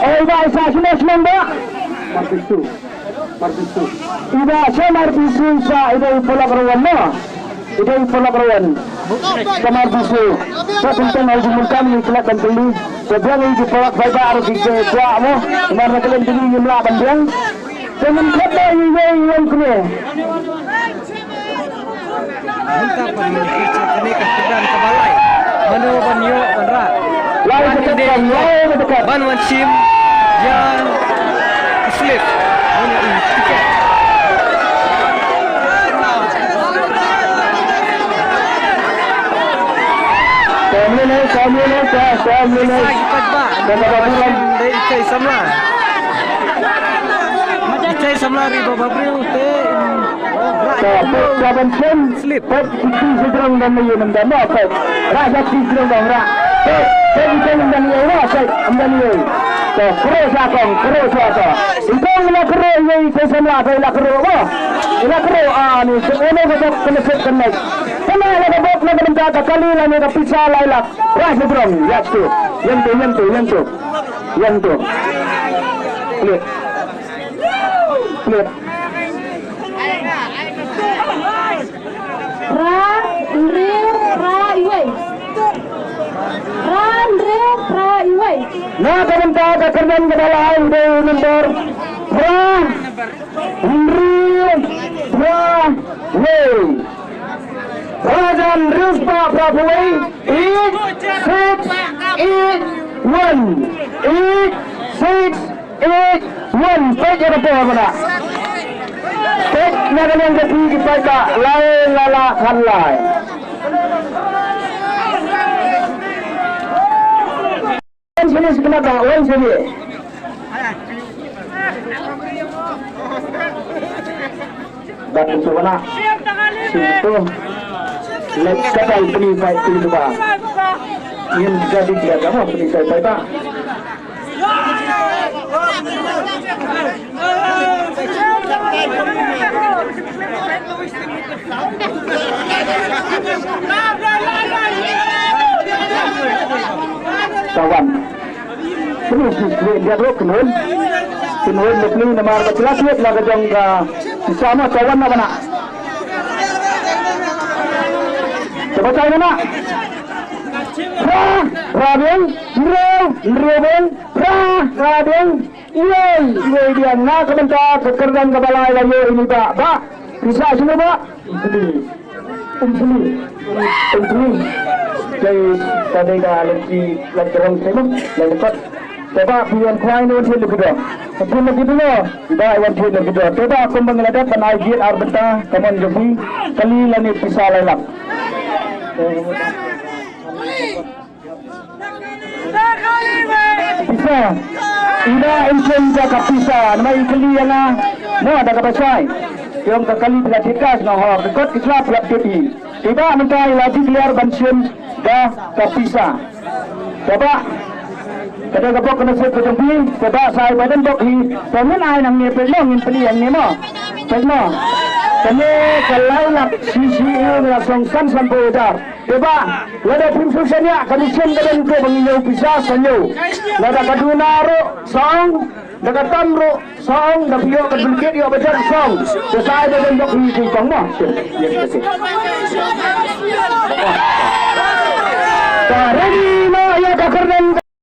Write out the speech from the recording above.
Iba isa sinasman ba? Marpisu. Iba siya marpisu sa iba ipulakaruan mo. Iba ipulakaruan. Sa marpisu. Sa tentang ay jumulkan yung kelatan tuli. Sa biang yung ipulak sa iba arus ikwa mo. Umar na kalian tuli yung laban biang. Sa mungkat na yung kene. Minta pemikir kini kesudahan kebalai. Manu banyo manra. Lalu dekat. Ban wan sim yang slip. Manu tiket. Kamune. Cepat ba. Dari Icai Samla. Icai Samla riba babril te. Laban pun slip. Itu sedang dan menyulam dan apa? Raja sedang dan rak. Saya sedang dan menyulam. Saya ambil. So keros apa? Itu nak keros ini sesemlah saya nak keros apa? Nak keros ni. Semua kita kena connect. Sama ada bot nak menjaga kali lagi ada pisah lailak. Raja sedang. Ya tu. Yang tu. Slip. Nah, pemerintah kerjaan kedalaman di nomor Rajan Ruspa Prabhuwi 8681 Page apa mana? Page nak yang jadi kita lain lala kanlai. Sini sebenarnya orang sini. Dan itu mana? Situ. Let's kata ini baik itu bah. Yang jadi dia kamu ini saya baik bah. Kawan. Terus dia dulu kenal lebih nama jelas lihat lah kejong di sana kawan apa nak? Coba cari mana? Rabeng, Iya dia nak kebentar pekerjaan kebalai lagi ini pak, bisa sini pak? Ini. Jadi tadi dah lagi terang sini, lagi kot. Coba pian kuai ni wanti lebih dah. Sebelum lagi dulu, dah wanti lebih dah. Coba aku mengelakkan penajir arbeta, kaman jogi, kali lani pisah lailak. Pisah. Ida insen jaga pisah. Nama ikli yang mau ada kapasai. Yang kekali bila dikas ngahor. Dekot kisah pelak tepi. Tiba mentai lagi liar bansian dah kapisah. Coba. Kada kapok kena set kejumpi. Coba saya badan bok hi. Pemen ay nang ni pelno ngin peli yang ni mo. Pelno. Kami kalau nak sisi ini langsung kan sampai udar. Coba. Lada pinsusannya kami sendaran ko menginyau pisah sanyo. Lada kadunaro song. Daga tamro song. Dapiyo kadulkit yo bajar song. Saya badan bok hi kong mo.